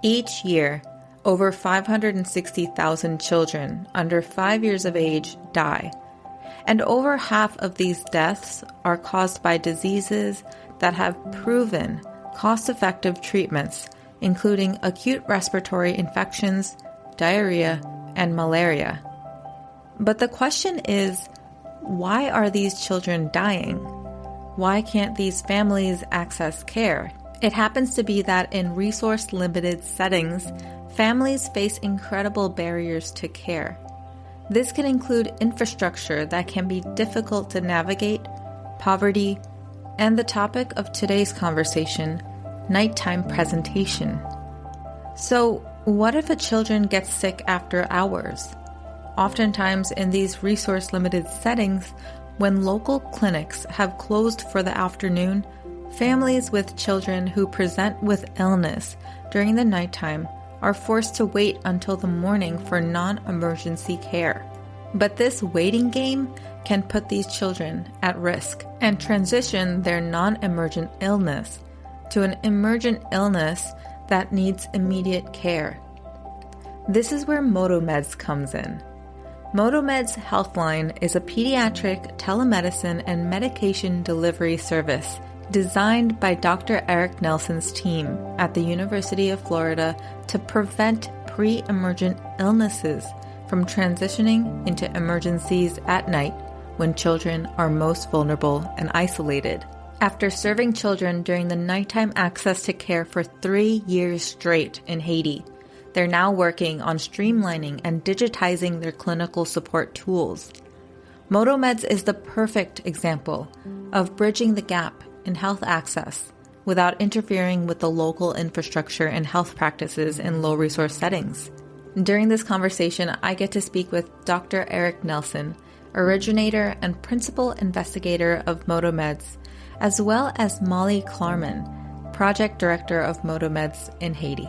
Each year, over 560,000 children under 5 years of age die, and over half of these deaths are caused by diseases that have proven cost-effective treatments, including acute respiratory infections, diarrhea, and malaria. But the question is, why are these children dying? Why can't these families access care? It happens to be that in resource-limited settings, families face incredible barriers to care. This can include infrastructure that can be difficult to navigate, poverty, and the topic of today's conversation, nighttime presentation. So, what if a children gets sick after hours? Oftentimes in these resource-limited settings, when local clinics have closed for the afternoon, families with children who present with illness during the nighttime are forced to wait until the morning for non-emergency care. But this waiting game can put these children at risk and transition their non-emergent illness to an emergent illness that needs immediate care. This is where MotoMeds comes in. MotoMeds Healthline is a pediatric telemedicine and medication delivery service designed by Dr. Eric Nelson's team at the University of Florida to prevent pre-emergent illnesses from transitioning into emergencies at night when children are most vulnerable and isolated. After serving children during the nighttime access to care for 3 years straight in Haiti, they're now working on streamlining and digitizing their clinical support tools. MotoMeds is the perfect example of bridging the gap in health access without interfering with the local infrastructure and health practices in low-resource settings. During this conversation, I get to speak with Dr. Eric Nelson, originator and principal investigator of MotoMeds, as well as Molly Klarman, project director of MotoMeds in Haiti.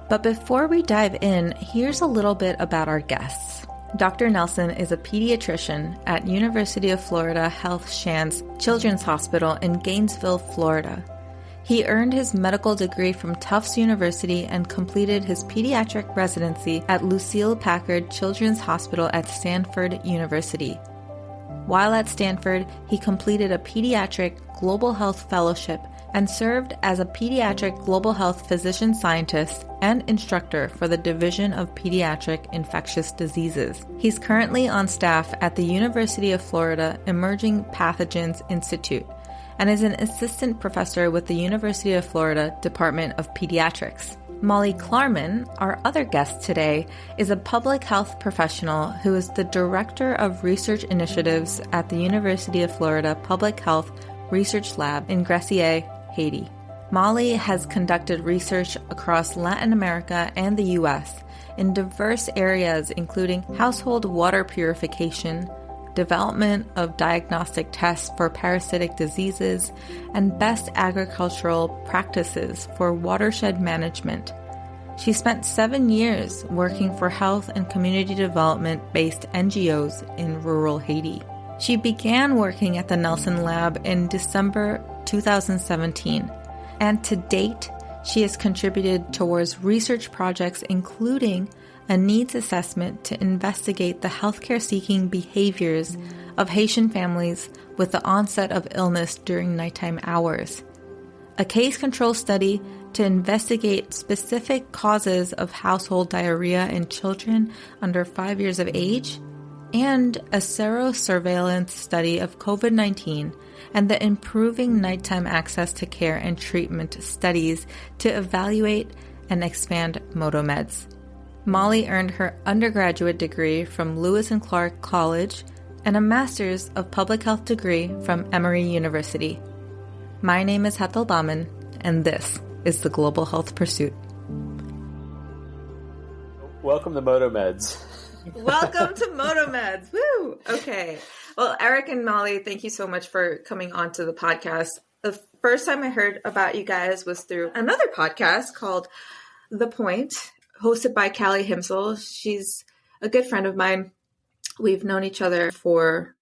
But before we dive in, here's a little bit about our guests. Dr. Nelson is a pediatrician at University of Florida Health Shands Children's Hospital in Gainesville, Florida. He earned his medical degree from Tufts University and completed his pediatric residency at Lucile Packard Children's Hospital at Stanford University. While at Stanford, he completed a pediatric global health fellowship and served as a pediatric global health physician scientist and instructor for the Division of Pediatric Infectious Diseases. He's currently on staff at the University of Florida Emerging Pathogens Institute and is an assistant professor with the University of Florida Department of Pediatrics. Molly Klarman, our other guest today, is a public health professional who is the Director of Research Initiatives at the University of Florida Public Health Research Lab in Gracieux, Haiti. Molly has conducted research across Latin America and the U.S. in diverse areas including household water purification, development of diagnostic tests for parasitic diseases, and best agricultural practices for watershed management. She spent 7 years working for health and community development-based NGOs in rural Haiti. She began working at the Nelson Lab in December 2017, and to date, she has contributed towards research projects including a needs assessment to investigate the healthcare-seeking behaviors of Haitian families with the onset of illness during nighttime hours, a case control study to investigate specific causes of household diarrhea in children under 5 years of age, and a serosurveillance study of COVID-19 and the improving nighttime access to care and treatment studies to evaluate and expand MotoMeds. Molly earned her undergraduate degree from Lewis and Clark College and a master's of public health degree from Emory University. My name is Hetal Bauman, and this is the Global Health Pursuit. Welcome to MotoMeds. Welcome to MotoMeds. Woo! Okay. Well, Eric and Molly, thank you so much for coming on to the podcast. The first time I heard about you guys was through another podcast called The Point, hosted by Callie Himsel. She's a good friend of mine. We've known each other for,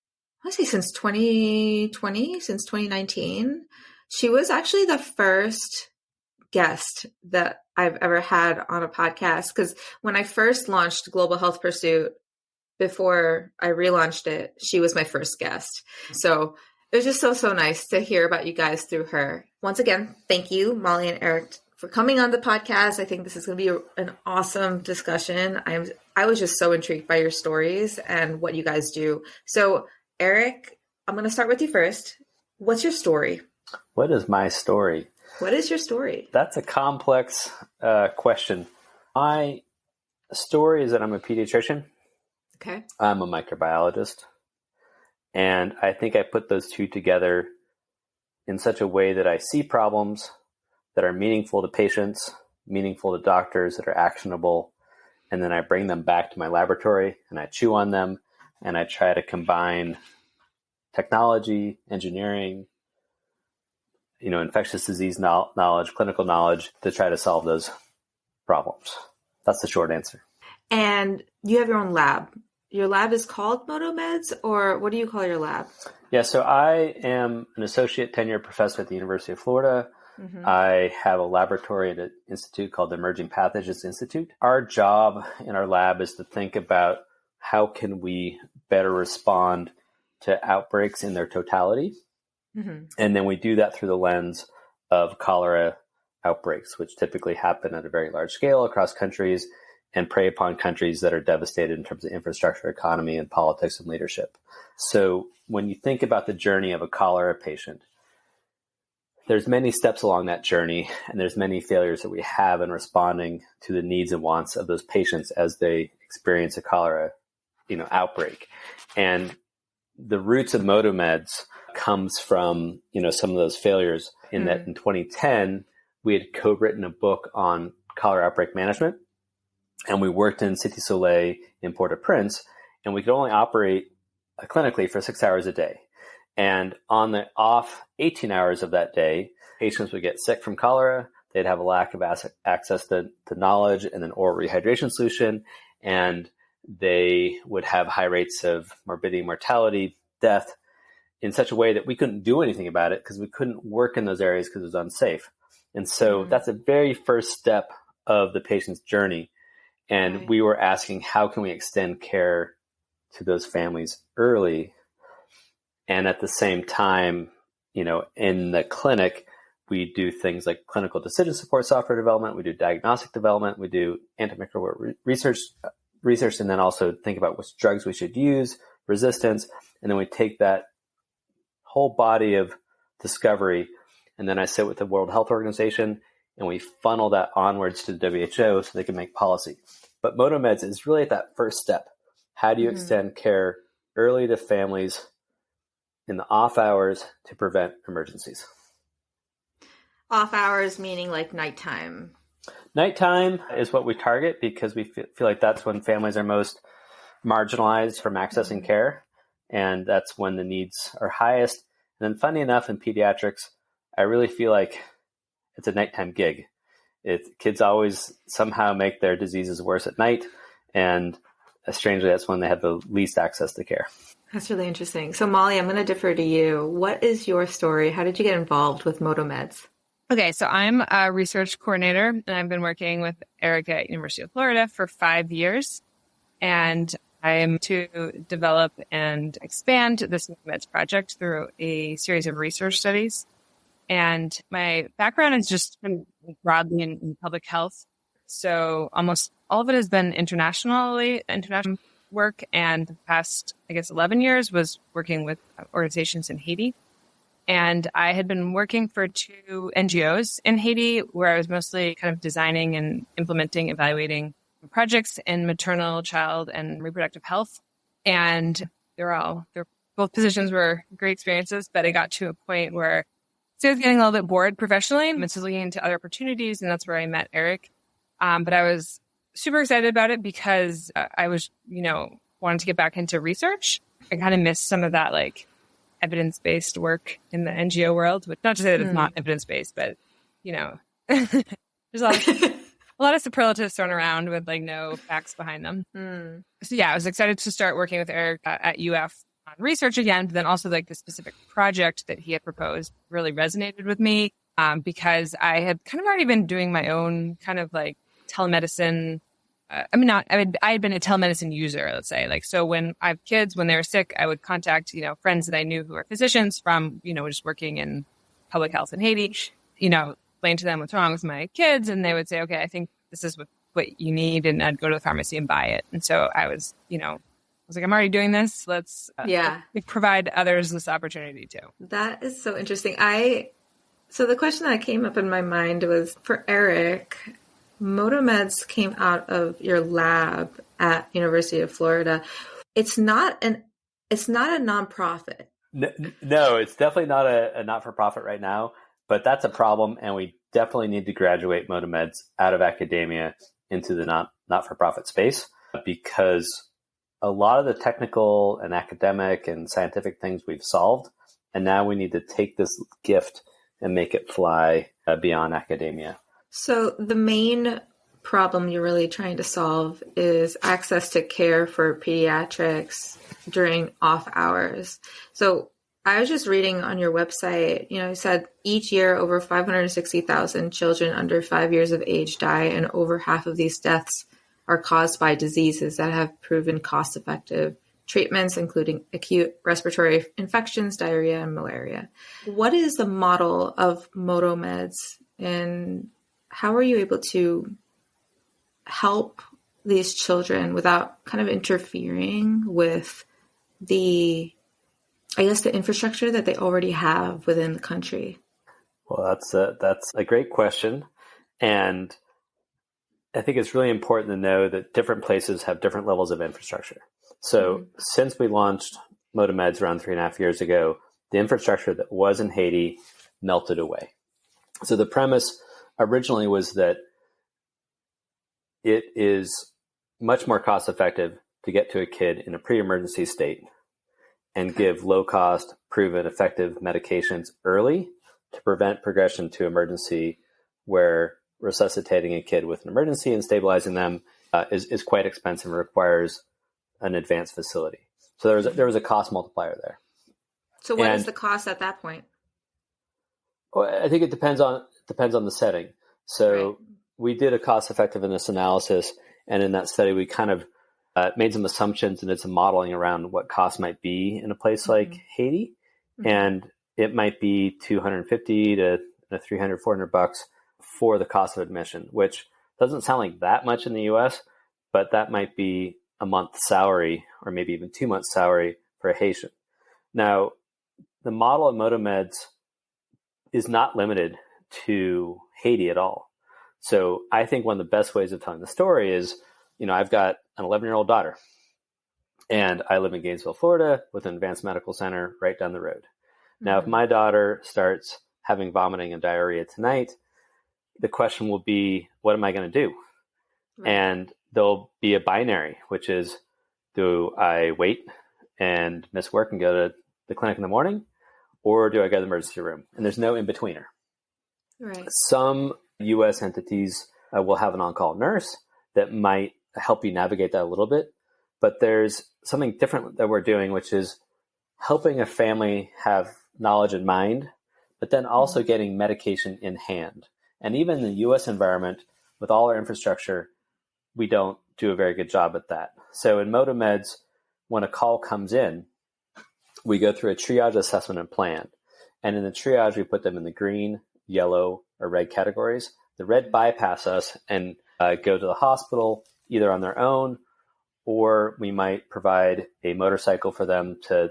since 2020, since 2019. She was actually the first guest that I've ever had on a podcast. Because when I first launched Global Health Pursuit, before I relaunched it, she was my first guest. So it was just so nice to hear about you guys through her. Once again, thank you, Molly and Eric, for coming on the podcast. I think this is going to be an awesome discussion. I was just so intrigued by your stories and what you guys do. So Eric, I'm going to start with you first. What's your story? What is my story? What is your story? That's a complex question. My story is that I'm a pediatrician. Okay. I'm a microbiologist. And I think I put those two together in such a way that I see problems that are meaningful to patients, meaningful to doctors, that are actionable. And then I bring them back to my laboratory and I chew on them and I try to combine technology, engineering, infectious disease knowledge, clinical knowledge to try to solve those problems. That's the short answer. And you have your own lab. Your lab is called MotoMeds, or what do you call your lab? Yeah, so I am an associate tenure professor at the University of Florida. Mm-hmm. I have a laboratory at an institute called the Emerging Pathogens Institute. Our job in our lab is to think about how can we better respond to outbreaks in their totality. Mm-hmm. And then we do that through the lens of cholera outbreaks, which typically happen at a very large scale across countries and prey upon countries that are devastated in terms of infrastructure, economy, and politics and leadership. So when you think about the journey of a cholera patient, there's many steps along that journey, and there's many failures that we have in responding to the needs and wants of those patients as they experience a cholera, outbreak. And the roots of MotoMeds comes from, some of those failures in that in 2010, we had co-written a book on cholera outbreak management. And we worked in Cité Soleil in Port-au-Prince, and we could only operate clinically for 6 hours a day. And on the off 18 hours of that day, patients would get sick from cholera. They'd have a lack of access to knowledge and an oral rehydration solution. And they would have high rates of morbidity, mortality, death in such a way that we couldn't do anything about it because we couldn't work in those areas because it was unsafe. And so that's the very first step of the patient's journey. And we were asking, how can we extend care to those families early? And at the same time, in the clinic, we do things like clinical decision support software development. We do diagnostic development. We do antimicrobial research, and then also think about which drugs we should use, resistance. And then we take that whole body of discovery, and then I sit with the World Health Organization, and we funnel that onwards to the WHO so they can make policy. But MotoMeds is really at that first step. How do you extend care early to families in the off hours to prevent emergencies? Off hours meaning like nighttime? Nighttime is what we target because we feel like that's when families are most marginalized from accessing care. And that's when the needs are highest. And then funny enough, in pediatrics, I really feel like it's a nighttime gig. Kids always somehow make their diseases worse at night. And strangely, that's when they have the least access to care. That's really interesting. So Molly, I'm going to defer to you. What is your story? How did you get involved with MotoMeds? Okay, so I'm a research coordinator, and I've been working with Eric at University of Florida for 5 years. And I'm to develop and expand this MotoMeds project through a series of research studies. And my background is just broadly in public health. So almost all of it has been international work. And the past, 11 years was working with organizations in Haiti. And I had been working for 2 NGOs in Haiti, where I was mostly kind of designing and implementing, evaluating projects in maternal, child, and reproductive health. And both positions were great experiences, but I got to a point where I was getting a little bit bored professionally and was looking into other opportunities, and that's where I met Eric. But I was super excited about it because I was, wanted to get back into research. I kind of missed some of that, evidence-based work in the NGO world, which not to say that it's not evidence-based, but, there's a lot of superlatives thrown around with no facts behind them. So yeah, I was excited to start working with Eric at UF on research again, but then also the specific project that he had proposed really resonated with me. because I had kind of already been doing my own kind of like telemedicine. I had been a telemedicine user, let's say. Like, so when I have kids, when they were sick, I would contact, friends that I knew who are physicians from, just working in public health in Haiti, explain to them what's wrong with my kids. And they would say, okay, I think this is what you need. And I'd go to the pharmacy and buy it. And so I was like, I'm already doing this. Let's provide others this opportunity too. That is so interesting. So the question that came up in my mind was for Eric. MotoMeds came out of your lab at University of Florida. It's not a nonprofit. No, it's definitely not a not-for-profit right now, but that's a problem, and we definitely need to graduate MotoMeds out of academia into the not-for-profit space, because a lot of the technical and academic and scientific things we've solved, and now we need to take this gift and make it fly beyond academia. So the main problem you're really trying to solve is access to care for pediatrics during off hours. So I was just reading on your website, you said each year over 560,000 children under 5 years of age die, and over half of these deaths are caused by diseases that have proven cost-effective treatments, including acute respiratory infections, diarrhea, and malaria. What is the model of MotoMeds, and how are you able to help these children without kind of interfering with the infrastructure that they already have within the country? Well, that's a great question. And I think it's really important to know that different places have different levels of infrastructure. So since we launched MotoMeds around 3.5 years ago, the infrastructure that was in Haiti melted away. So the premise originally was that it is much more cost effective to get to a kid in a pre-emergency state and give low-cost, proven, effective medications early to prevent progression to emergency, where resuscitating a kid with an emergency and stabilizing them is quite expensive and requires an advanced facility. So there was a cost multiplier there. So what is the cost at that point? Well, I think it depends on the setting. So we did a cost effectiveness analysis, and in that study we kind of made some assumptions and did some modeling around what costs might be in a place like Haiti. And it might be $250 to $300, $400 for the cost of admission, which doesn't sound like that much in the US, but that might be a month's salary or maybe even 2 months' salary for a Haitian. Now, the model of MotoMeds is not limited to Haiti at all. So I think one of the best ways of telling the story is, I've got an 11-year-old daughter, and I live in Gainesville, Florida, with an advanced medical center right down the road. Now, if my daughter starts having vomiting and diarrhea tonight, the question will be, what am I going to do? And there'll be a binary, which is, do I wait and miss work and go to the clinic in the morning, or do I go to the emergency room? And there's no in-betweener. Right. Some U.S. entities will have an on-call nurse that might help you navigate that a little bit. But there's something different that we're doing, which is helping a family have knowledge in mind, but then also getting medication in hand. And even in the U.S. environment, with all our infrastructure, we don't do a very good job at that. So in MotoMeds, when a call comes in, we go through a triage assessment and plan. And in the triage, we put them in the green, yellow, or red categories. The red bypass us and go to the hospital either on their own, or we might provide a motorcycle for them to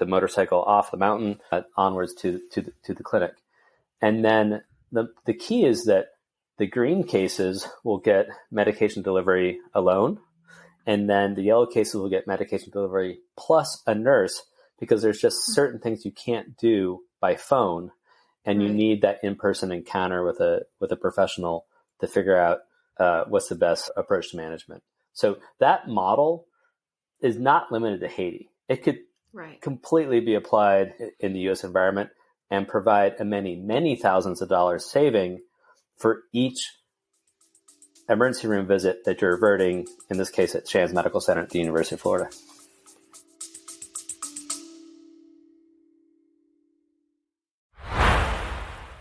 motorcycle off the mountain onwards to the clinic. And then the key is that the green cases will get medication delivery alone, and then the yellow cases will get medication delivery plus a nurse, because there's just certain things you can't do by phone, and you need that in-person encounter with a professional to figure out what's the best approach to management. So that model is not limited to Haiti. It could completely be applied in the U.S. environment and provide a many, many thousands of dollars saving for each emergency room visit that you're averting, in this case at Shands Medical Center at the University of Florida.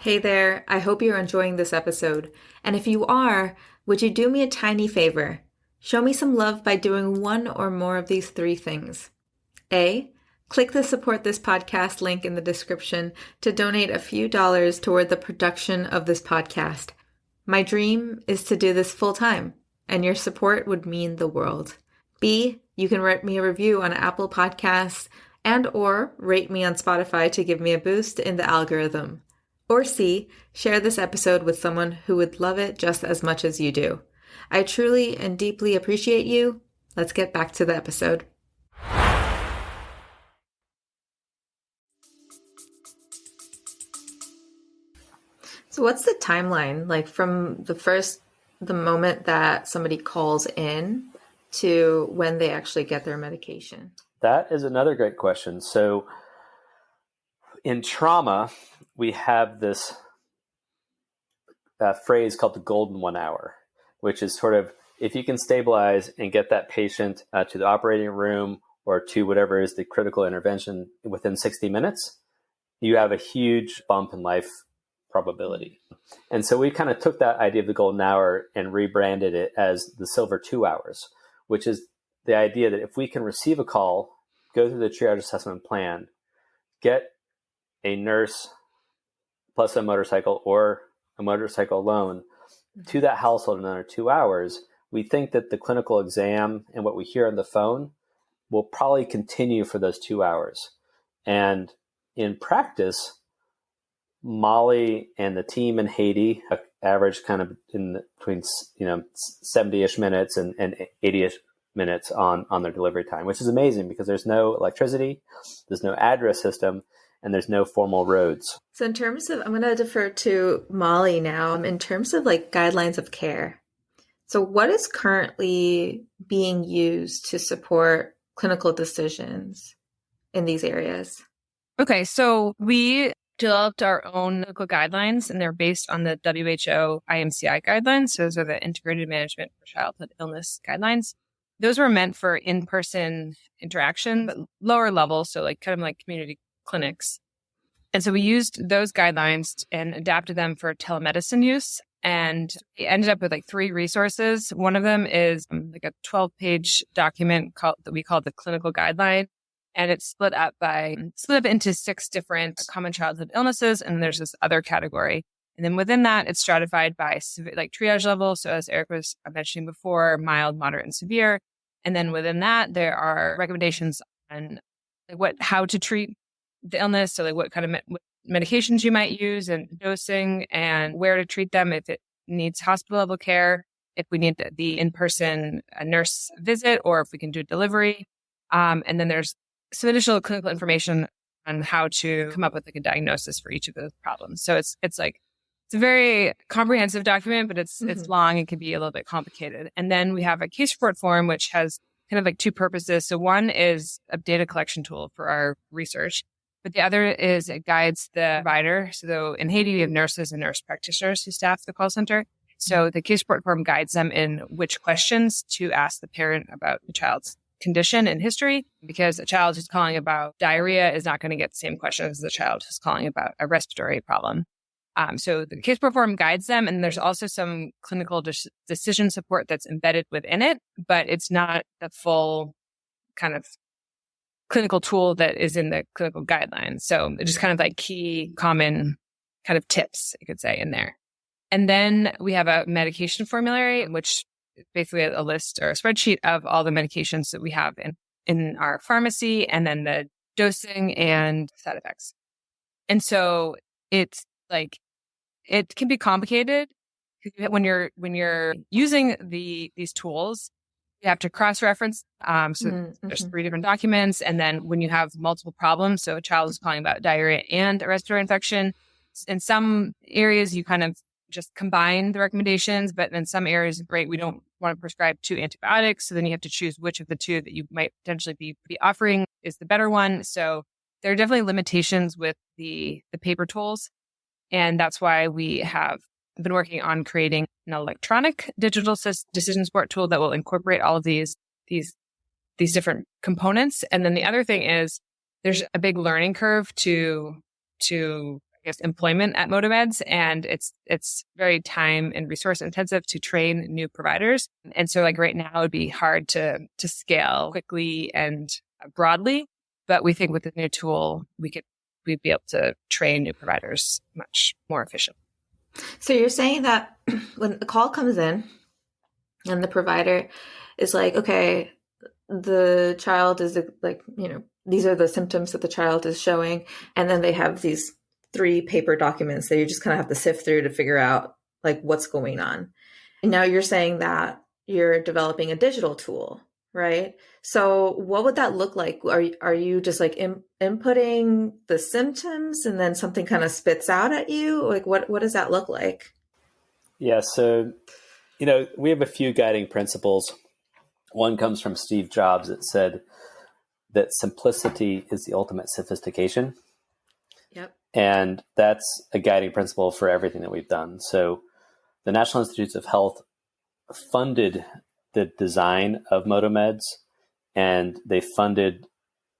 Hey there, I hope you're enjoying this episode. And if you are, would you do me a tiny favor? Show me some love by doing one or more of these three things. A, click the support this podcast link in the description to donate a few dollars toward the production of this podcast. My dream is to do this full time, and your support would mean the world. B, you can write me a review on Apple Podcasts and or rate me on Spotify to give me a boost in the algorithm. Or C, share this episode with someone who would love it just as much as you do. I truly and deeply appreciate you. Let's get back to the episode. So what's the timeline, like from the moment that somebody calls in to when they actually get their medication? That is another great question. So in trauma, we have this phrase called the golden 1 hour, which is sort of if you can stabilize and get that patient to the operating room or to whatever is the critical intervention within 60 minutes, you have a huge bump in life probability. And so we kind of took that idea of the golden hour and rebranded it as the silver 2 hours, which is the idea that if we can receive a call, go through the triage assessment plan, get a nurse plus a motorcycle or a motorcycle alone to that household in under 2 hours, we think that the clinical exam and what we hear on the phone will probably continue for those 2 hours. And in practice, Molly and the team in Haiti average kind of in between 70-ish minutes and 80-ish minutes on their delivery time, which is amazing because there's no electricity, there's no address system, and there's no formal roads. So in terms of, I'm going to defer to Molly now, in terms of like guidelines of care. So what is currently being used to support clinical decisions in these areas? Okay, so we developed our own clinical guidelines, and they're based on the WHO IMCI guidelines. So those are the Integrated Management for Childhood Illness guidelines. Those were meant for in-person interaction, but lower level, so like kind of like community clinics. And so we used those guidelines and adapted them for telemedicine use. And we ended up with like 3 resources. One of them is like a 12-page document that we call the clinical guideline. And it's split up into 6 different common childhood illnesses. And there's this other category. And then within that, it's stratified by like triage level. So as Eric was mentioning before, mild, moderate, and severe. And then within that, there are recommendations on like how to treat the illness. So like what kind of medications you might use and dosing and where to treat them if it needs hospital level care, if we need the in-person nurse visit, or if we can do delivery. And then there's some additional clinical information on how to come up with like a diagnosis for each of those problems. So it's a very comprehensive document, but it's long and can be a little bit complicated. And then we have a case report form, which has kind of like 2 purposes. So one is a data collection tool for our research, but the other is it guides the provider. So in Haiti, we have nurses and nurse practitioners who staff the call center. So the case report form guides them in which questions to ask the parent about the child's condition and history, because a child who's calling about diarrhea is not going to get the same questions as a child who's calling about a respiratory problem. So the case report form guides them, and there's also some clinical decision support that's embedded within it, but it's not the full kind of clinical tool that is in the clinical guidelines. So it's just kind of like key common kind of tips, you could say, in there. And then we have a medication formulary, which is basically a list or a spreadsheet of all the medications that we have in our pharmacy, and then the dosing and side effects. And so it's like, it can be complicated when you're using these tools. You have to cross-reference. There's 3 different documents. And then when you have multiple problems, so a child is calling about diarrhea and a respiratory infection, in some areas you kind of just combine the recommendations, but in some areas, great, we don't want to prescribe 2 antibiotics. So then you have to choose which of the 2 that you might potentially be offering is the better one. So there are definitely limitations with the paper tools. And that's why we have been working on creating an electronic digital decision support tool that will incorporate all of these different components. And then the other thing is there's a big learning curve to employment at MotoMeds, and it's very time and resource intensive to train new providers. And so like right now, it'd be hard to scale quickly and broadly. But we think with the new tool, we'd be able to train new providers much more efficiently. So you're saying that when the call comes in and the provider is like, okay, the child is like, these are the symptoms that the child is showing. And then they have these 3 paper documents that you just kind of have to sift through to figure out like what's going on. And now you're saying that you're developing a digital tool, right? So what would that look like? Are you just like inputting the symptoms and then something kind of spits out at you? Like what does that look like? Yeah. So, we have a few guiding principles. One comes from Steve Jobs that said that simplicity is the ultimate sophistication. Yep. And that's a guiding principle for everything that we've done. So the National Institutes of Health funded the design of MotoMeds, and they funded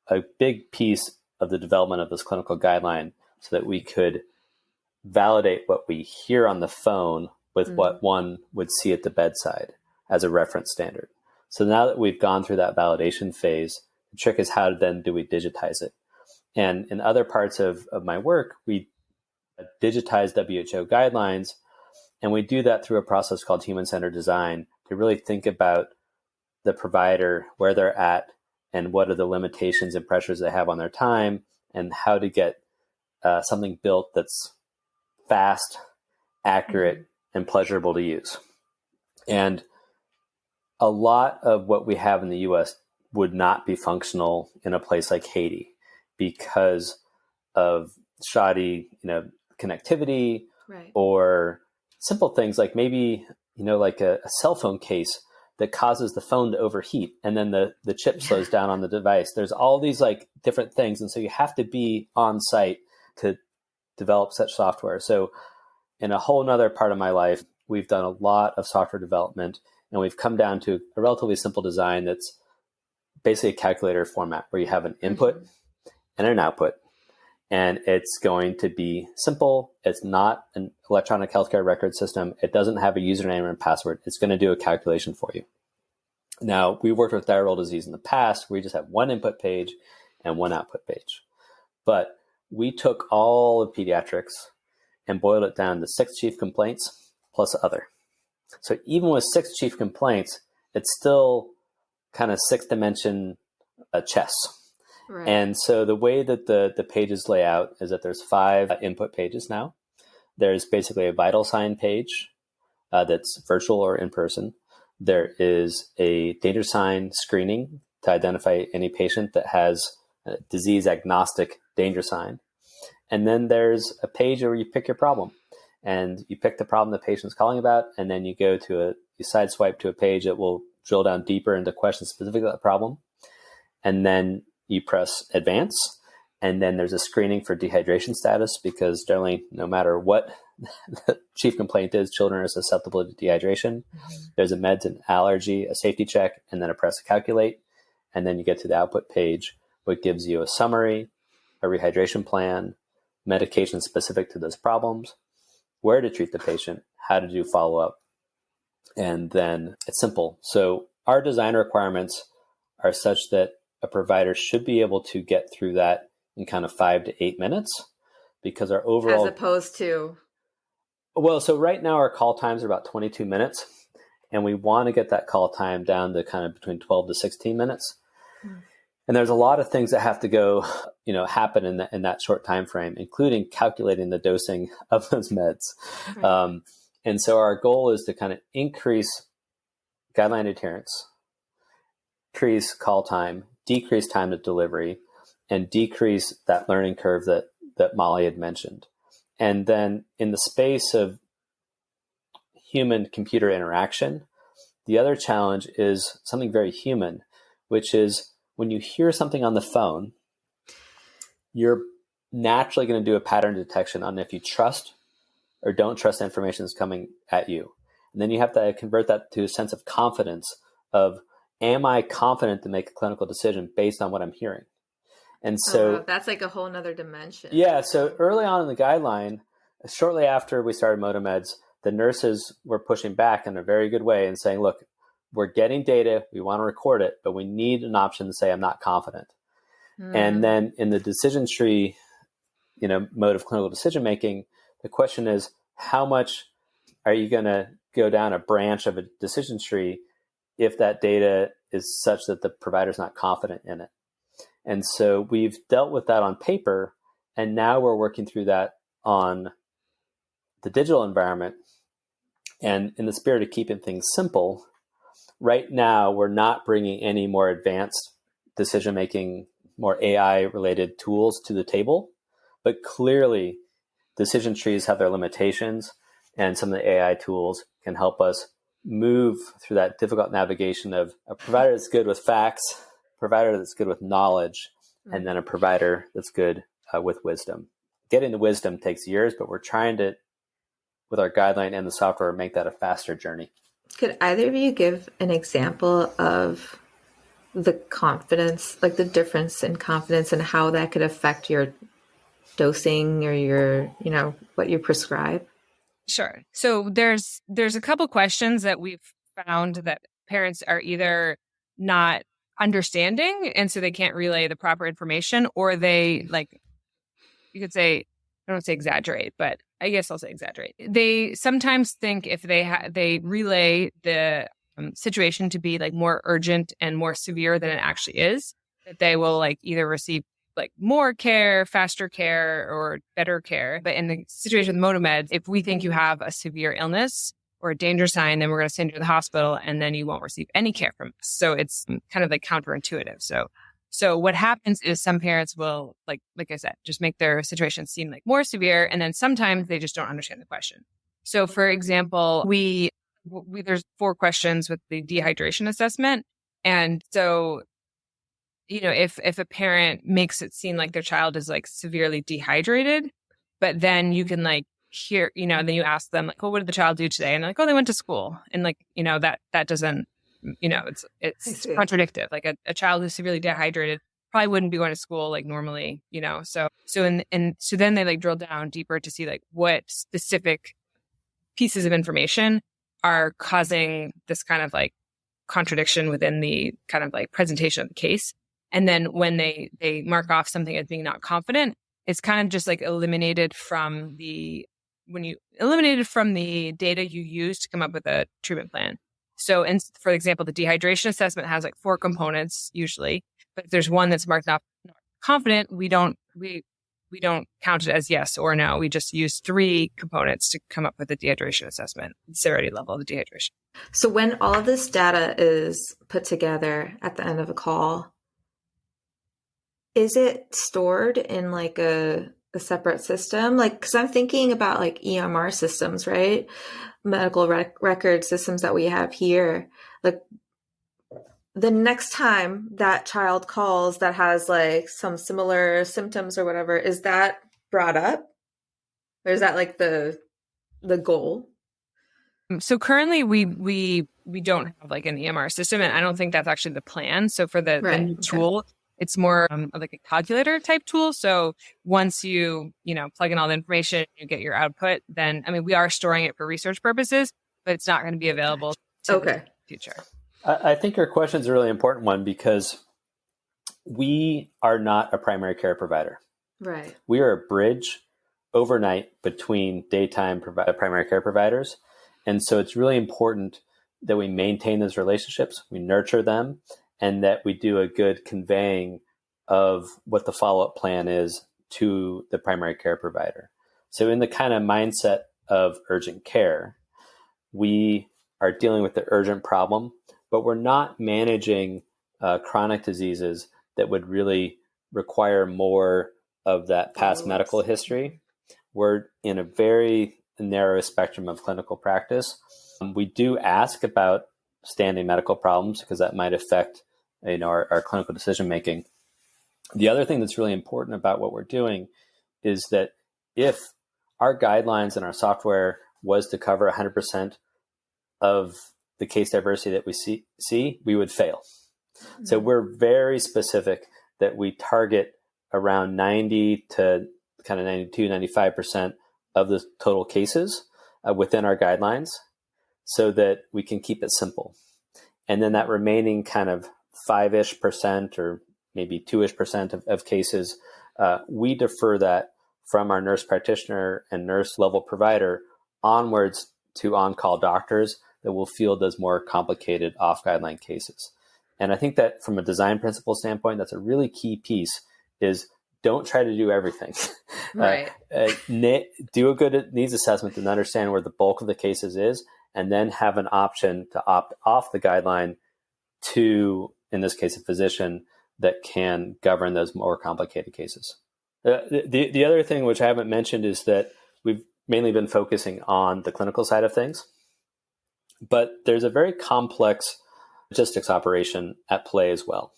a big piece of the development of this clinical guideline so that we could validate what we hear on the phone with what one would see at the bedside as a reference standard. So now that we've gone through that validation phase, the trick is how then do we digitize it? And in other parts of my work, we digitize WHO guidelines, and we do that through a process called human-centered design to really think about the provider, where they're at, and what are the limitations and pressures they have on their time, and how to get something built that's fast, accurate, and pleasurable to use. And a lot of what we have in the US would not be functional in a place like Haiti because of shoddy, connectivity, right, or simple things like maybe, like a cell phone case that causes the phone to overheat and then the chip slows down on the device. There's all these like different things. And so you have to be on site to develop such software. So in a whole nother part of my life, we've done a lot of software development, and we've come down to a relatively simple design that's basically a calculator format where you have an input and an output. And it's going to be simple. It's not an electronic healthcare record system. It doesn't have a username and password. It's going to do a calculation for you. Now, we worked with thyroid disease in the past where you just have one input page and one output page. But we took all of pediatrics and boiled it down to 6 chief complaints plus other. So even with 6 chief complaints, it's still kind of 6th dimension chess. right. And so the way that the pages lay out is that there's 5 input pages now. There's basically a vital sign page that's virtual or in person. There is a danger sign screening to identify any patient that has a disease agnostic danger sign. And then there's a page where you pick your problem. And you pick the problem the patient's calling about, and then you go to you sideswipe to a page that will drill down deeper into questions specific to that problem. And then you press advance, and then there's a screening for dehydration status, because generally, no matter what the chief complaint is, children are susceptible to dehydration. There's a meds and allergy, a safety check, and then a press to calculate. And then you get to the output page, which gives you a summary, a rehydration plan, medication specific to those problems, where to treat the patient, how to do follow-up, and then it's simple. So our design requirements are such that a provider should be able to get through that in kind of 5 to 8 minutes, because our overall... As opposed to... Well, so right now our call times are about 22 minutes, and we want to get that call time down to kind of between 12 to 16 minutes. And there's a lot of things that have to go, happen in that short time frame, including calculating the dosing of those meds. Right. And so our goal is to kind of increase guideline adherence, increase call time, decrease time to delivery, and decrease that learning curve that Molly had mentioned. And then in the space of human-computer interaction, the other challenge is something very human, which is when you hear something on the phone, you're naturally going to do a pattern detection on if you trust or don't trust the information that's coming at you. And then you have to convert that to a sense of confidence of, am I confident to make a clinical decision based on what I'm hearing? And so wow, that's like a whole nother dimension. Yeah. So early on in the guideline, shortly after we started MotoMeds, the nurses were pushing back in a very good way and saying, look, we're getting data, we want to record it, but we need an option to say, I'm not confident. And then in the decision tree, mode of clinical decision making, the question is, how much are you going to go down a branch of a decision tree if that data is such that the provider's not confident in it? And so we've dealt with that on paper, and now we're working through that on the digital environment. And in the spirit of keeping things simple, right now we're not bringing any more advanced decision-making, more AI-related tools to the table. But clearly, decision trees have their limitations, and some of the AI tools can help us move through that difficult navigation of a provider that's good with facts, provider that's good with knowledge, and then a provider that's good with wisdom. Getting the wisdom takes years, but we're trying to, with our guideline and the software, make that a faster journey. Could either of you give an example of the confidence, like the difference in confidence and how that could affect your dosing or your, what you prescribe? Sure. So there's a couple questions that we've found that parents are either not understanding, and so they can't relay the proper information, or they, like, you could say, I don't say exaggerate, but I guess I'll say exaggerate. They sometimes think if they relay the situation to be like more urgent and more severe than it actually is, that they will like either receive like more care, faster care, or better care. But in the situation with MotoMeds, if we think you have a severe illness or a danger sign, then we're going to send you to the hospital, and then you won't receive any care from us. So it's kind of like counterintuitive. So what happens is some parents will, like I said, just make their situation seem like more severe, and then sometimes they just don't understand the question. So for example, we there's 4 questions with the dehydration assessment, and so if a parent makes it seem like their child is like severely dehydrated, but then you can like hear, then you ask them like, well, what did the child do today? And they're like, oh, they went to school, and like that doesn't. It's contradictive. Like a child who's severely dehydrated probably wouldn't be going to school like normally, So then they like drill down deeper to see like what specific pieces of information are causing this kind of like contradiction within the kind of like presentation of the case. And then when they mark off something as being not confident, it's kind of just like eliminated from the data you use to come up with a treatment plan. So, for example, the dehydration assessment has like 4 components usually, but if there's one that's marked not confident, we don't count it as yes or no. We just use 3 components to come up with the dehydration assessment, the severity level of the dehydration. So when all of this data is put together at the end of a call, is it stored in like a separate system? Like, because I'm thinking about like EMR systems, right? Medical record systems that we have here. Like the next time that child calls that has like some similar symptoms or whatever, is that brought up? Or is that like the goal? So currently we don't have like an EMR system, and I don't think that's actually the plan. So for the new tool, it's more like a calculator type tool. So once you plug in all the information, you get your output, then, we are storing it for research purposes, but it's not going to be available to the future. I think your question is a really important one because we are not a primary care provider. Right. We are a bridge overnight between daytime primary care providers. And so it's really important that we maintain those relationships, we nurture them, and that we do a good conveying of what the follow-up plan is to the primary care provider. So in the kind of mindset of urgent care, we are dealing with the urgent problem, but we're not managing chronic diseases that would really require more of that past medical history. We're in a very narrow spectrum of clinical practice. We do ask about standing medical problems because that might affect our clinical decision making. The other thing that's really important about what we're doing is that if our guidelines and our software was to cover 100% of the case diversity that we see, we would fail. Mm-hmm. So we're very specific that we target around 90 to kind of 92, 95% of the total cases within our guidelines so that we can keep it simple. And then that remaining kind of 5-ish% or maybe 2-ish% of cases, we defer that from our nurse practitioner and nurse level provider onwards to on-call doctors that will field those more complicated off-guideline cases. And I think that from a design principle standpoint, that's a really key piece is don't try to do everything. Right. Do a good needs assessment and understand where the bulk of the cases is, and then have an option to opt off the guideline to, in this case, a physician that can govern those more complicated cases. The other thing which I haven't mentioned is that we've mainly been focusing on the clinical side of things, but there's a very complex logistics operation at play as well.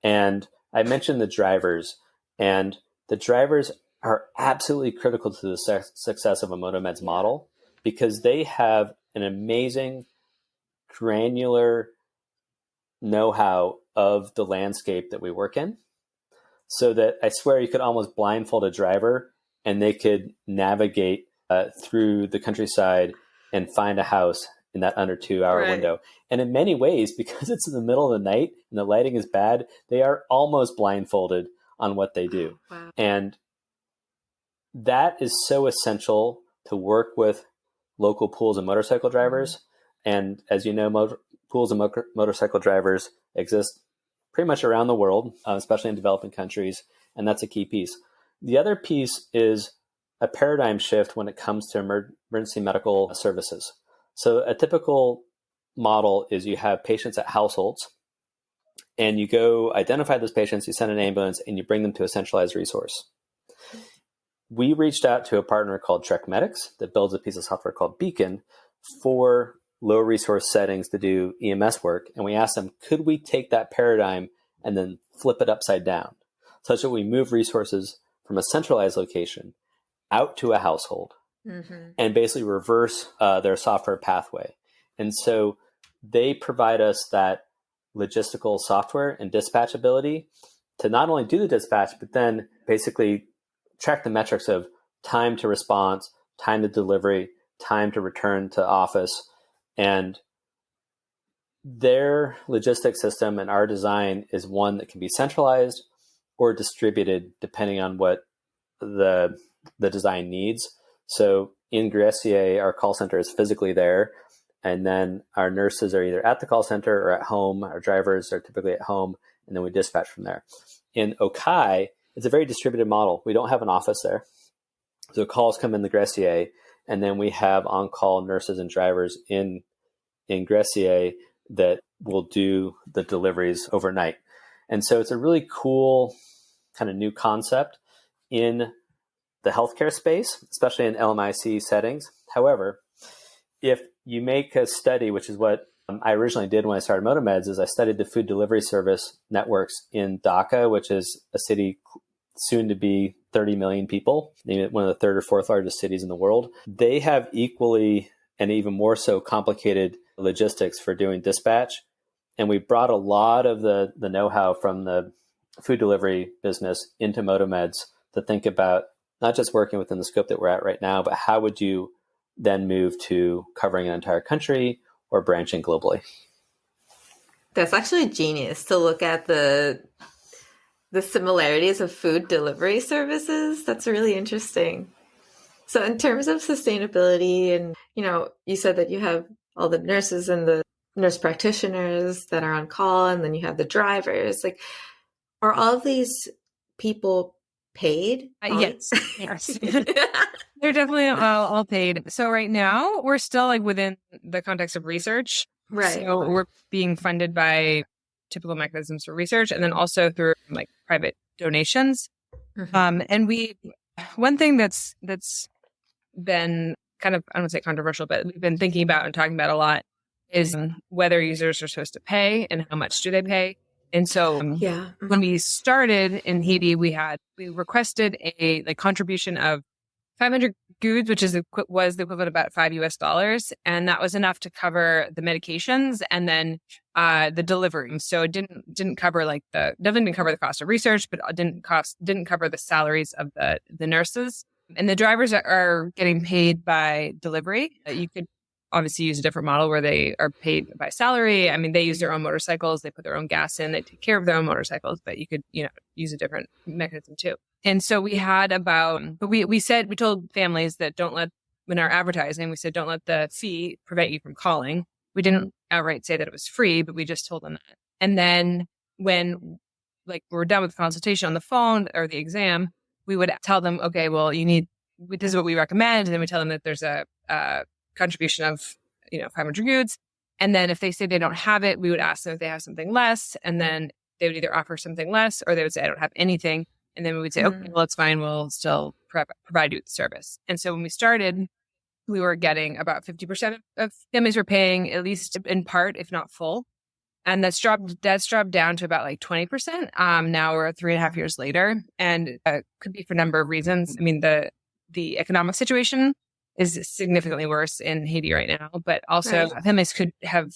And I mentioned the drivers, and the drivers are absolutely critical to the success of a MotoMeds model because they have an amazing granular know-how of the landscape that we work in, so that I swear you could almost blindfold a driver and they could navigate through the countryside and find a house in that under 2-hour window. And in many ways, because it's in the middle of the night and the lighting is bad, they are almost blindfolded on what they do. Wow. And that is so essential to work with local pools and motorcycle drivers. And as you know, pools and motorcycle drivers exist pretty much around the world, especially in developing countries. And that's a key piece. The other piece is a paradigm shift when it comes to emergency medical services. So a typical model is you have patients at households and you go identify those patients, you send an ambulance, and you bring them to a centralized resource. We reached out to a partner called Trek Medics that builds a piece of software called Beacon for low resource settings to do EMS work. And we asked them, could we take that paradigm and then flip it upside down such that we move resources from a centralized location out to a household and basically reverse their software pathway. And so they provide us that logistical software and dispatch ability to not only do the dispatch, but then basically track the metrics of time to response, time to delivery, time to return to office. And their logistics system and our design is one that can be centralized or distributed depending on what the design needs. So in Grecier, our call center is physically there, and then our nurses are either at the call center or at home. Our drivers are typically at home, and then we dispatch from there. In Okai, it's a very distributed model. We don't have an office there. So calls come in the Grecier, and then we have on-call nurses and drivers in Grecier that will do the deliveries overnight. And so it's a really cool kind of new concept in the healthcare space, especially in LMIC settings. However, if you make a study, which is what I originally did when I started MotoMeds, is I studied the food delivery service networks in Dhaka, which is a city soon to be 30 million people, maybe one of the third or fourth largest cities in the world. They have equally and even more so complicated logistics for doing dispatch. And we brought a lot of the know-how from the food delivery business into MotoMeds to think about not just working within the scope that we're at right now, but how would you then move to covering an entire country or branching globally? That's actually genius to look at the similarities of food delivery services. That's really interesting. So in terms of sustainability, and you said that you have all the nurses and the nurse practitioners that are on call, and then you have the drivers. Like, are all of these people paid? Yes. They're definitely all paid. So right now we're still like within the context of research. Right. So we're being funded by typical mechanisms for research, and then also through like private donations. And one thing that's been kind of, I don't want to say controversial, but we've been thinking about and talking about a lot is whether users are supposed to pay and how much do they pay. And so when we started in Haiti, we requested a contribution of $500 goods, which was the equivalent of about $5 US. And that was enough to cover the medications and then the delivery. So it didn't cover definitely didn't cover the cost of research, but it didn't cover the salaries of the nurses. And the drivers are getting paid by delivery. You could obviously use a different model where they are paid by salary. I mean, they use their own motorcycles, they put their own gas in, they take care of their own motorcycles, but you could, use a different mechanism too. And so we had we told families that in our advertising, we said, don't let the fee prevent you from calling. We didn't outright say that it was free, but we just told them that. And then when we were done with the consultation on the phone or the exam, we would tell them, okay, well, this is what we recommend. And then we tell them that there's a contribution of, 500 goods. And then if they say they don't have it, we would ask them if they have something less. And then they would either offer something less or they would say, I don't have anything. And then we would say, okay, well, it's fine. We'll still provide you with the service. And so when we started, we were getting about 50% of families were paying at least in part, if not full. And that's dropped down to about 20%. Now we're 3.5 years later, and could be for a number of reasons. I mean, the economic situation is significantly worse in Haiti right now, but also families could have,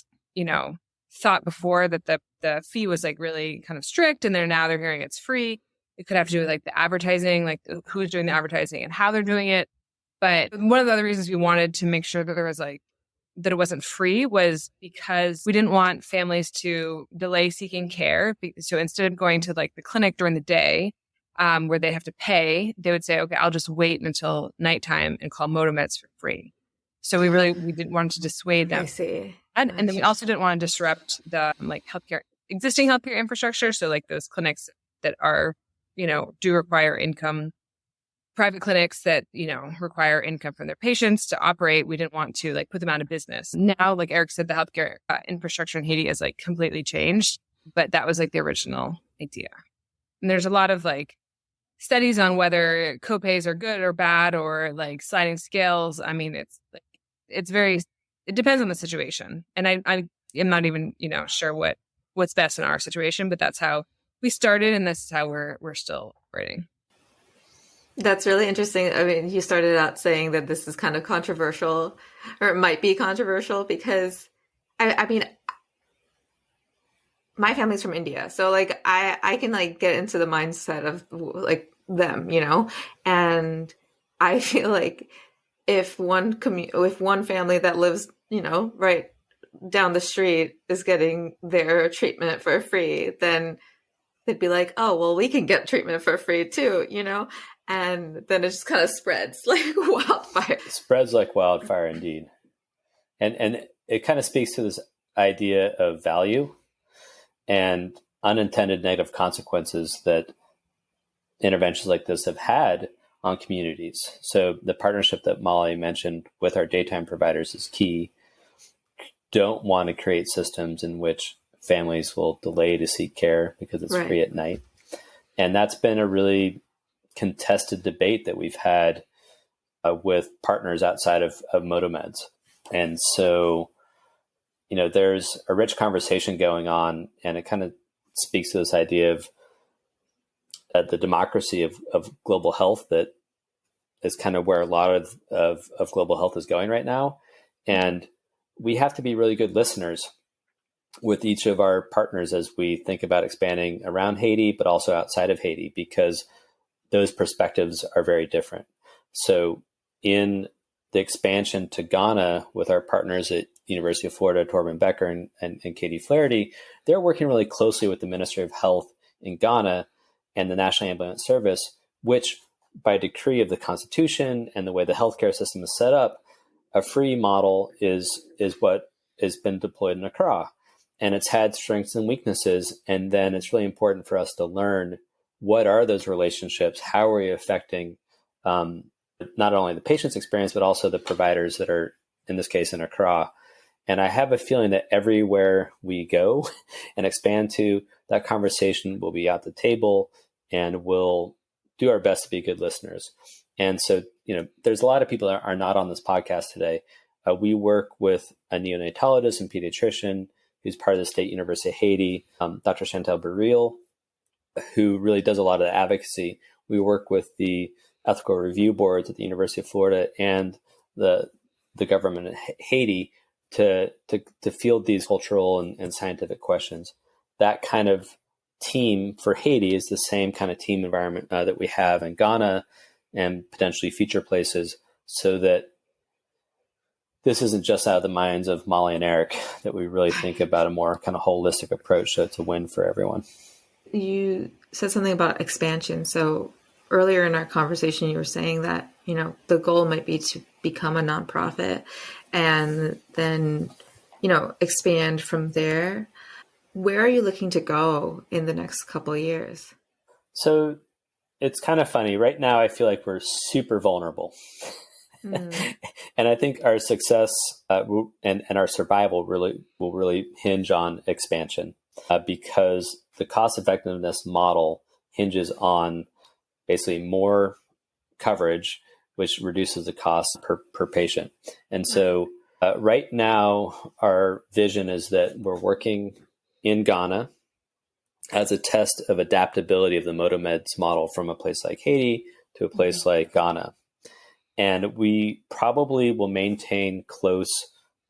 thought before that the fee was really kind of strict, and they're hearing it's free. It could have to do with the advertising, who's doing the advertising and how they're doing it. But one of the other reasons we wanted to make sure that there was that it wasn't free was because we didn't want families to delay seeking care. So instead of going to the clinic during the day, where they have to pay, they would say, okay, I'll just wait until nighttime and call MotoMeds for free. So we didn't want to dissuade them. I see. And then we also didn't want to disrupt the existing healthcare infrastructure. So those clinics that are, do require income, private clinics that, require income from their patients to operate. We didn't want to put them out of business. Now, like Eric said, the healthcare infrastructure in Haiti has completely changed, but that was the original idea. And there's a lot of studies on whether copays are good or bad or sliding scales. I mean, it depends on the situation. And I am not even, sure what's best in our situation, but that's how we started. And this is how we're still operating. That's really interesting. I mean, you started out saying that this is kind of controversial, or it might be controversial, because I mean, my family's from India. So I can get into the mindset of them, and I feel if one family that lives, right down the street is getting their treatment for free, then they'd be oh, well, we can get treatment for free too, and then it just kind of spreads like wildfire. It spreads like wildfire indeed. And it kind of speaks to this idea of value and unintended negative consequences that interventions like this have had on communities. So the partnership that Molly mentioned with our daytime providers is key. Don't want to create systems in which families will delay to seek care because it's free at night. And that's been a really contested debate that we've had with partners outside of MotoMeds. And so, there's a rich conversation going on, and it kind of speaks to this idea of the democracy of global health that is kind of where a lot of global health is going right now. And we have to be really good listeners with each of our partners as we think about expanding around Haiti, but also outside of Haiti, because those perspectives are very different. So in the expansion to Ghana with our partners at University of Florida, Torben Becker and Katie Flaherty, they're working really closely with the Ministry of Health in Ghana and the National Ambulance Service, which by decree of the Constitution and the way the healthcare system is set up, a free model is what has been deployed in Accra. And it's had strengths and weaknesses. And then it's really important for us to learn what are those relationships? How are we affecting not only the patient's experience, but also the providers that are, in this case, in Accra. And I have a feeling that everywhere we go and expand to, that conversation will be at the table, and we'll do our best to be good listeners. And so, there's a lot of people that are not on this podcast today. We work with a neonatologist and pediatrician who's part of the State University of Haiti, Dr. Chantal Baril, who really does a lot of the advocacy. We work with the ethical review boards at the University of Florida and the government in Haiti to field these cultural and scientific questions. That kind of team for Haiti is the same kind of team environment that we have in Ghana and potentially future places, so that this isn't just out of the minds of Molly and Eric, that we really think about a more kind of holistic approach so it's a win for everyone. You said something about expansion. So earlier in our conversation, you were saying that, the goal might be to become a nonprofit and then, expand from there. Where are you looking to go in the next couple of years? So it's kind of funny. Right now, I feel like we're super vulnerable. And I think our success and our survival will really hinge on expansion because the cost effectiveness model hinges on basically more coverage, which reduces the cost per patient. And so right now, our vision is that we're working in Ghana as a test of adaptability of the MotoMeds model from a place like Haiti to a place like Ghana. And we probably will maintain close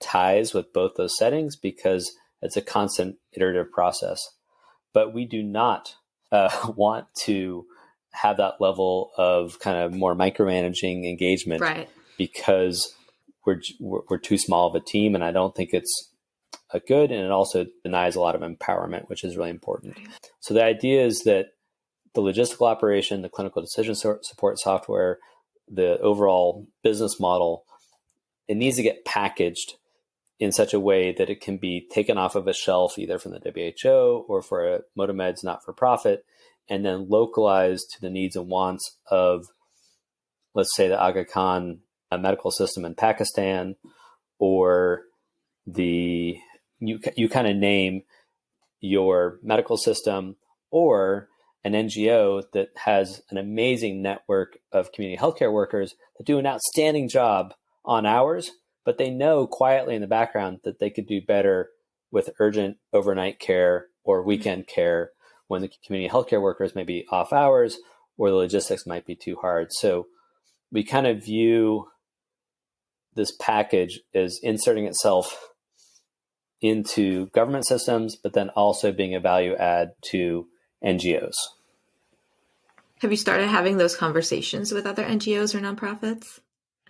ties with both those settings because it's a constant iterative process. But we do not want to have that level of kind of more micromanaging engagement, right? Because we're too small of a team, and I don't think it's a good, and it also denies a lot of empowerment, which is really important. So the idea is that the logistical operation, the clinical decision support software, the overall business model, it needs to get packaged in such a way that it can be taken off of a shelf, either from the WHO or for a MotoMeds not-for-profit, and then localized to the needs and wants of, let's say, the Aga Khan medical system in Pakistan, or you kind of name your medical system, or an NGO that has an amazing network of community healthcare workers that do an outstanding job on hours, but they know quietly in the background that they could do better with urgent overnight care or weekend care when the community healthcare workers may be off hours or the logistics might be too hard. So we kind of view this package as inserting itself into government systems, but then also being a value add to NGOs. Have you started having those conversations with other NGOs or nonprofits?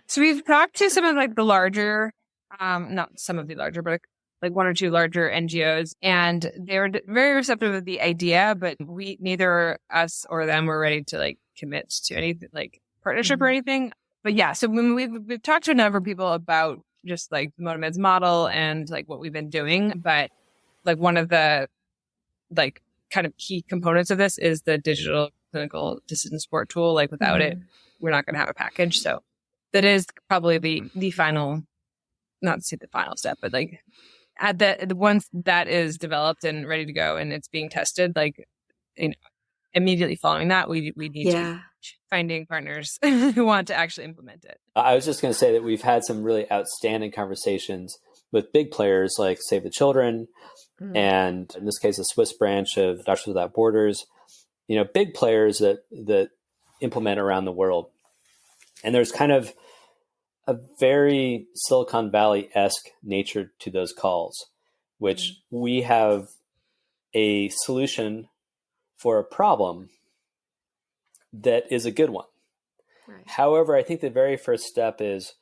So we've talked to some of the larger, not some of the larger, but like one or two larger NGOs, and they were very receptive of the idea, but neither us or them were ready to commit to any partnership or anything. But yeah, so when we've talked to a number of people about just the MotoMeds model and what we've been doing, but one of the kind of key components of this is the digital clinical decision support tool. Without it, we're not going to have a package. So that is probably the final, not to say the final step, but at the once that is developed and ready to go and it's being tested, immediately following that, we need to finding partners who want to actually implement it. I was just going to say that we've had some really outstanding conversations with big players like Save the Children, and in this case, a Swiss branch of Doctors Without Borders, big players that implement around the world. And there's kind of a very Silicon Valley-esque nature to those calls, which we have a solution for a problem that is a good one. Right. However, I think the very first step is,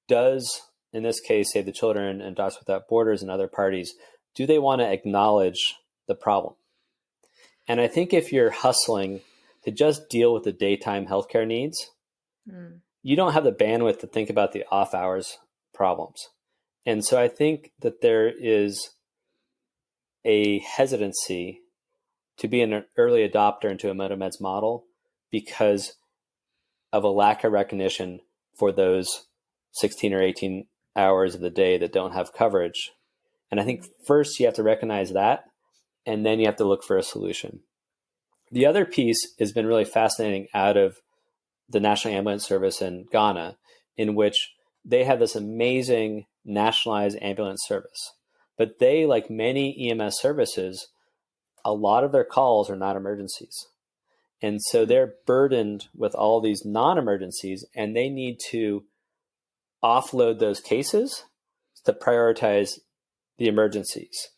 does, in this case, Save the Children and Doctors Without Borders and other parties, do they want to acknowledge the problem? And I think if you're hustling to just deal with the daytime healthcare needs, you don't have the bandwidth to think about the off hours problems. And so I think that there is a hesitancy to be an early adopter into a MotoMeds model because of a lack of recognition for those 16 or 18 hours of the day that don't have coverage. And I think first you have to recognize that, and then you have to look for a solution. The other piece has been really fascinating out of the National Ambulance Service in Ghana, in which they have this amazing nationalized ambulance service. But they, like many EMS services, a lot of their calls are not emergencies. And so they're burdened with all these non-emergencies, and they need to offload those cases to prioritize the emergencies.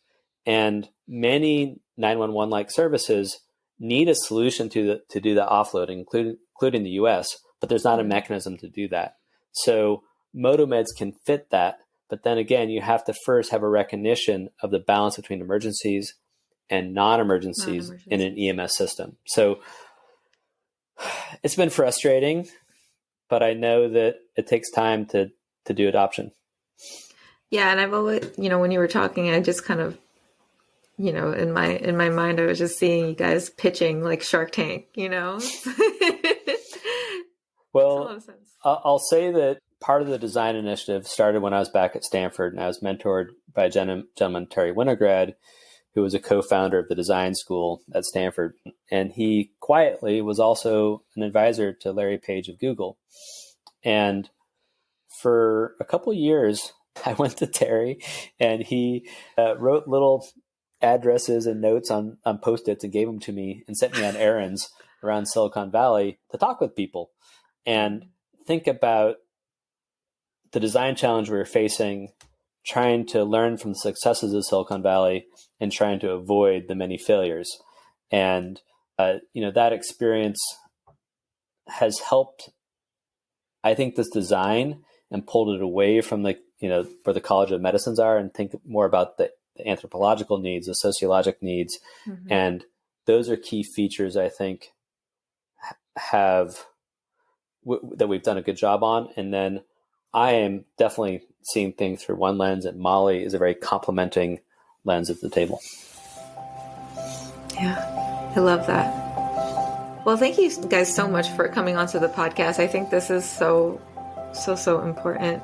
And many 911-like services need a solution to do the offloading, including the US, but there's not a mechanism to do that. So MotoMeds can fit that, but then again, you have to first have a recognition of the balance between emergencies and non-emergencies in an EMS system. So it's been frustrating, but I know that it takes time to do adoption. Yeah, and I've always, when you were talking, I just kind of, in my mind, I was just seeing you guys pitching like Shark Tank, Well, I'll say that part of the design initiative started when I was back at Stanford, and I was mentored by a gentleman, Terry Winograd, who was a co-founder of the design school at Stanford. And he quietly was also an advisor to Larry Page of Google. And for a couple of years, I went to Terry, and he wrote little addresses and notes on Post-its and gave them to me and sent me on errands around Silicon Valley to talk with people and think about the design challenge we were facing, trying to learn from the successes of Silicon Valley and trying to avoid the many failures. And, that experience has helped, I think, this design and pulled it away from where the College of Medicines are and think more about the anthropological needs, the sociologic needs. Mm-hmm. And those are key features, I think, that we've done a good job on. And then I am definitely seeing things through one lens, and Molly is a very complementing lens at the table. Yeah, I love that. Well, thank you guys so much for coming onto the podcast. I think this is so important.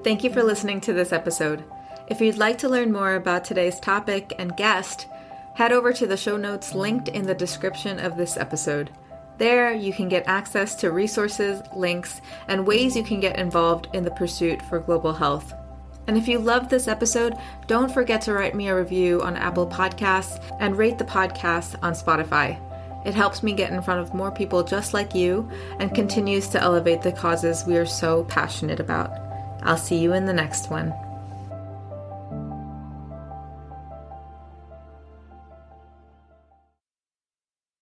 Thank you for listening to this episode. If you'd like to learn more about today's topic and guest, head over to the show notes linked in the description of this episode. There, you can get access to resources, links, and ways you can get involved in the pursuit for global health. And if you loved this episode, don't forget to write me a review on Apple Podcasts and rate the podcast on Spotify. It helps me get in front of more people just like you and continues to elevate the causes we are so passionate about. I'll see you in the next one.